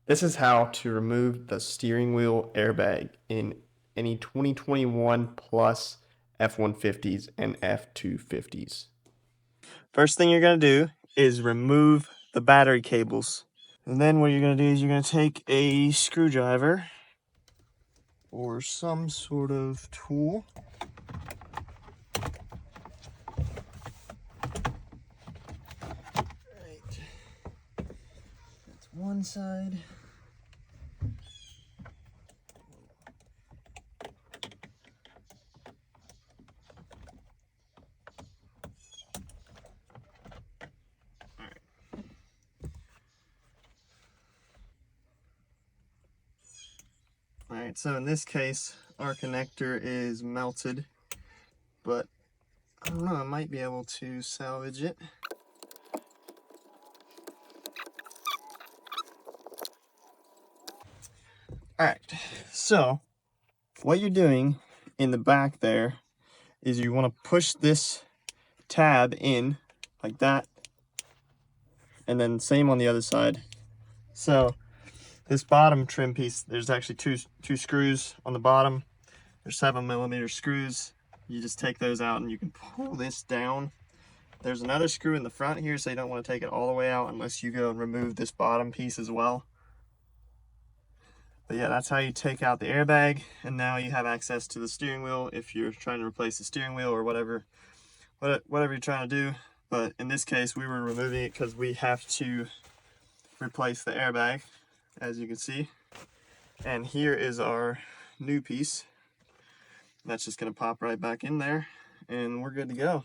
This is how to remove the steering wheel airbag in any 2021 plus F-150s and F-250s. First thing you're going to do is remove the battery cables. And then what you're going to do is you're going to take a screwdriver or some sort of tool. Right. That's one side. Alright, so in this case, our connector is melted, but I don't know, I might be able to salvage it. Alright, so what you're doing in the back there is you want to push this tab in like that, and then same on the other side. So this bottom trim piece, there's actually two screws on the bottom. They're 7mm screws. You just take those out and you can pull this down. There's another screw in the front here, so you don't want to take it all the way out unless you go and remove this bottom piece as well. But yeah, that's how you take out the airbag, and now you have access to the steering wheel if you're trying to replace the steering wheel or whatever you're trying to do. But in this case, we were removing it because we have to replace the airbag, as you can see. And here is our new piece. That's just going to pop right back in there, and we're good to go.